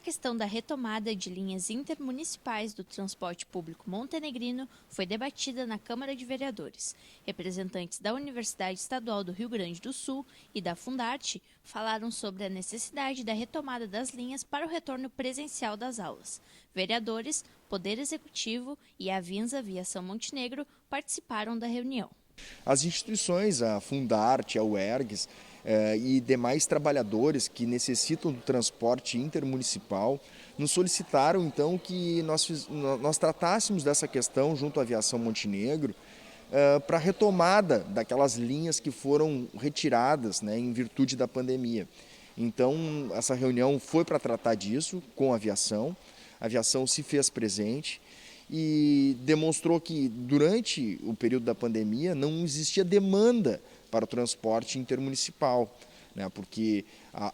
questão da retomada de linhas intermunicipais do transporte público montenegrino foi debatida na Câmara de Vereadores. Representantes da Universidade Estadual do Rio Grande do Sul e da Fundarte falaram sobre a necessidade da retomada das linhas para o retorno presencial das aulas. Vereadores, Poder Executivo e a Avianza Aviação Montenegro participaram da reunião. As instituições, a Fundarte, a UERGS e demais trabalhadores que necessitam do transporte intermunicipal nos solicitaram então que nós tratássemos dessa questão junto à Aviação Montenegro para a retomada daquelas linhas que foram retiradas, né, em virtude da pandemia. Então, essa reunião foi para tratar disso com a aviação se fez presente e demonstrou que durante o período da pandemia não existia demanda para o transporte intermunicipal, né, porque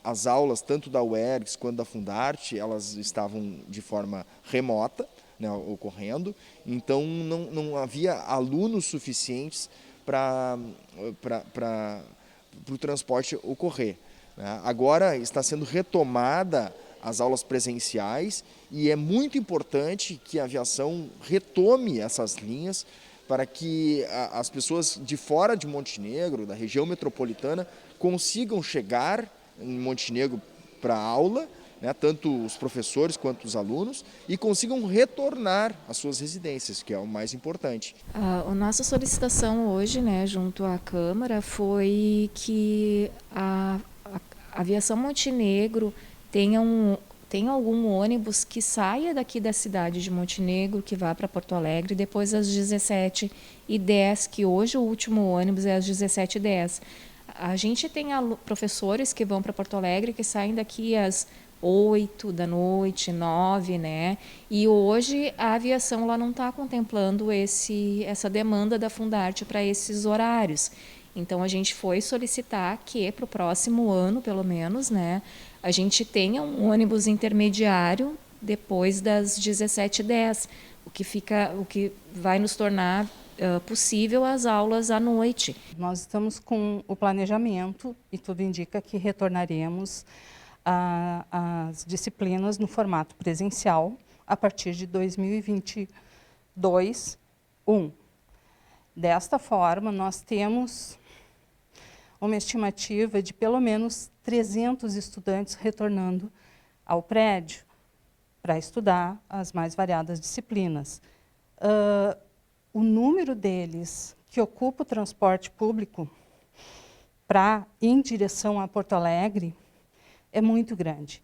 as aulas tanto da UERGS quanto da Fundarte, elas estavam de forma remota, né, ocorrendo, então não havia alunos suficientes para o transporte ocorrer. Né. Agora está sendo retomada as aulas presenciais e é muito importante que a aviação retome essas linhas para que as pessoas de fora de Montenegro, da região metropolitana, consigam chegar em Montenegro para a aula, né, tanto os professores quanto os alunos, e consigam retornar às suas residências, que é o mais importante. A nossa solicitação hoje, né, junto à Câmara, foi que a Aviação Montenegro tem algum ônibus que saia daqui da cidade de Montenegro, que vá para Porto Alegre, depois às 17h10, que hoje o último ônibus é às 17h10. A gente tem professores que vão para Porto Alegre, que saem daqui às 8 da noite, 9, né? E hoje a aviação lá não está contemplando essa demanda da Fundarte para esses horários. Então, a gente foi solicitar que, para o próximo ano, pelo menos, né, a gente tenha um ônibus intermediário depois das 17h10, o que vai nos tornar possível as aulas à noite. Nós estamos com o planejamento e tudo indica que retornaremos às disciplinas no formato presencial a partir de 2022-1. Desta forma, nós temos uma estimativa de pelo menos 300 estudantes retornando ao prédio para estudar as mais variadas disciplinas. O número deles que ocupa o transporte público em direção a Porto Alegre é muito grande.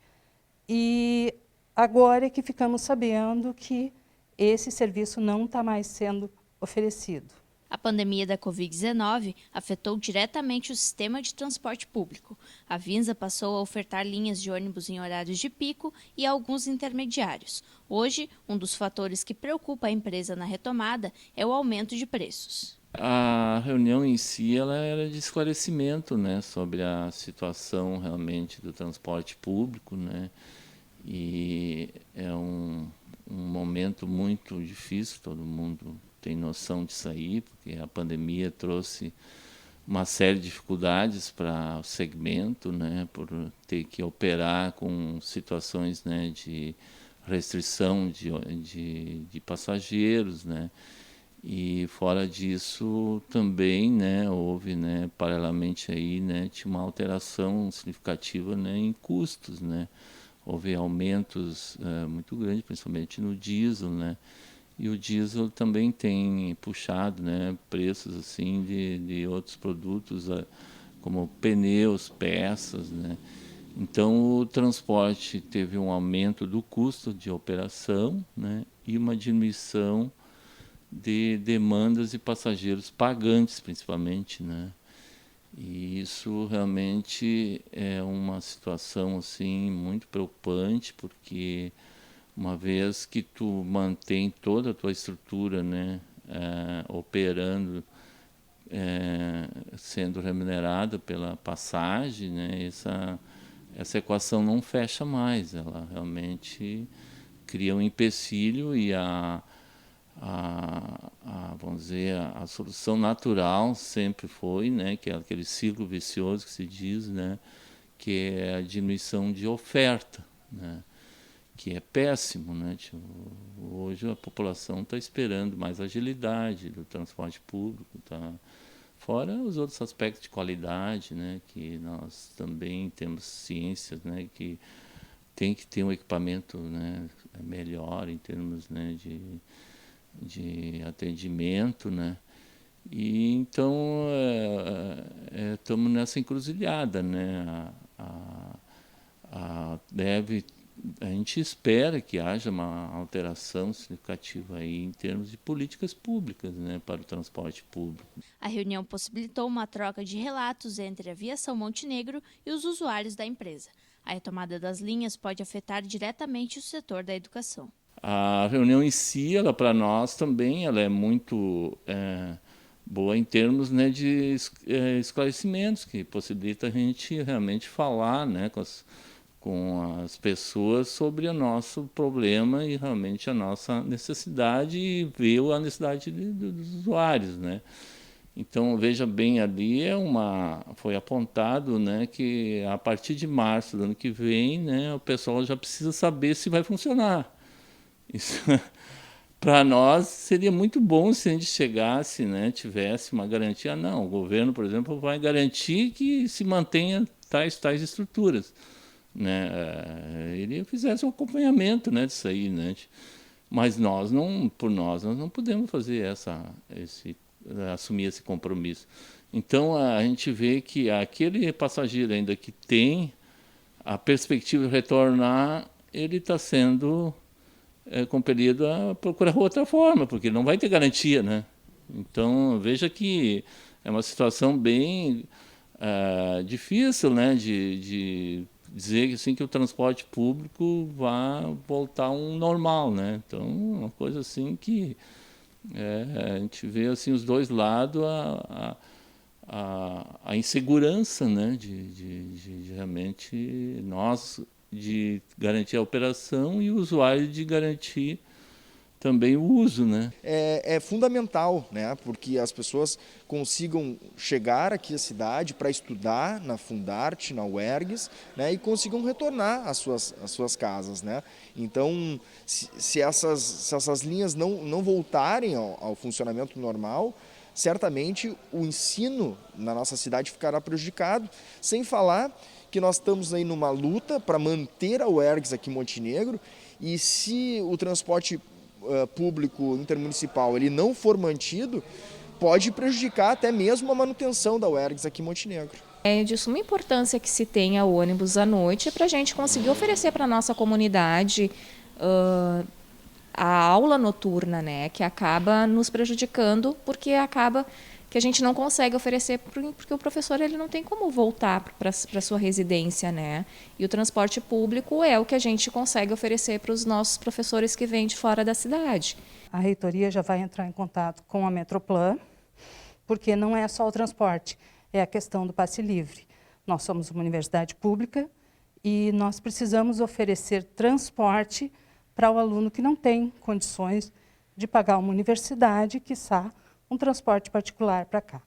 E agora é que ficamos sabendo que esse serviço não está mais sendo oferecido. A pandemia da Covid-19 afetou diretamente o sistema de transporte público. A Avianza passou a ofertar linhas de ônibus em horários de pico e alguns intermediários. Hoje, um dos fatores que preocupa a empresa na retomada é o aumento de preços. A reunião em si ela era de esclarecimento, né, sobre a situação realmente do transporte público, né, e é um momento muito difícil, todo mundo tem noção disso aí, porque a pandemia trouxe uma série de dificuldades para o segmento, né, por ter que operar com situações, né, de restrição de passageiros, né, e fora disso também, né, houve, né, paralelamente aí, né, tinha uma alteração significativa, né, em custos, né, houve aumentos muito grandes, principalmente no diesel, né. E o diesel também tem puxado, né, preços assim de outros produtos, como pneus, peças, né. Então, o transporte teve um aumento do custo de operação, né, e uma diminuição de demandas de passageiros pagantes, principalmente, né. E isso realmente é uma situação assim muito preocupante, porque uma vez que tu mantém toda a tua estrutura, né, operando, sendo remunerada pela passagem, né, essa equação não fecha mais, ela realmente cria um empecilho e vamos dizer, a solução natural sempre foi, né, que é aquele ciclo vicioso que se diz, né, que é a diminuição de oferta, né. que é péssimo, né? Hoje a população está esperando mais agilidade do transporte público, tá? Fora os outros aspectos de qualidade, né? Que nós também temos ciência, né? Que tem que ter um equipamento, né? Melhor em termos, né? de atendimento, né? E então estamos nessa encruzilhada, né? A gente espera que haja uma alteração significativa aí em termos de políticas públicas, né, para o transporte público. A reunião possibilitou uma troca de relatos entre a Aviação Montenegro e os usuários da empresa. A retomada das linhas pode afetar diretamente o setor da educação. A reunião em si, ela para nós também, ela é muito boa em termos, né, de esclarecimentos, que possibilita a gente realmente falar, né, com as pessoas sobre o nosso problema e realmente a nossa necessidade e ver a necessidade dos usuários, né? Então, veja bem, ali foi apontado, né, que a partir de março do ano que vem, né, o pessoal já precisa saber se vai funcionar. Isso, para nós, seria muito bom se a gente chegasse, né, tivesse uma garantia. Não, o governo, por exemplo, vai garantir que se mantenha tais estruturas, né? Ele fizesse um acompanhamento, né, disso aí, né? Mas nós não podemos fazer assumir esse compromisso. Então a gente vê que aquele passageiro ainda que tem a perspectiva de retornar, ele está sendo compelido a procurar outra forma, porque ele não vai ter garantia, né? Então veja que é uma situação bem difícil, né, de dizer assim, que o transporte público vai voltar a um normal, né? Então, uma coisa assim que a gente vê assim, os dois lados, a insegurança, né? de realmente nós de garantir a operação e o usuário de garantir também o uso, né? É fundamental, né, porque as pessoas consigam chegar aqui à cidade para estudar na Fundarte, na UERGS, né, e consigam retornar às suas casas, né? Então, se essas linhas não voltarem ao funcionamento normal, certamente o ensino na nossa cidade ficará prejudicado, sem falar que nós estamos aí numa luta para manter a UERGS aqui em Montenegro, e se o transporte público intermunicipal ele não for mantido, pode prejudicar até mesmo a manutenção da UERGS aqui em Montenegro. É de suma importância que se tenha ônibus à noite para a gente conseguir oferecer para a nossa comunidade a aula noturna, né, que acaba nos prejudicando, porque acaba que a gente não consegue oferecer, porque o professor ele não tem como voltar para a sua residência, né? E o transporte público é o que a gente consegue oferecer para os nossos professores que vêm de fora da cidade. A reitoria já vai entrar em contato com a Metroplan, porque não é só o transporte, é a questão do passe livre. Nós somos uma universidade pública e nós precisamos oferecer transporte para o aluno que não tem condições de pagar uma universidade, quiçá um transporte particular para cá.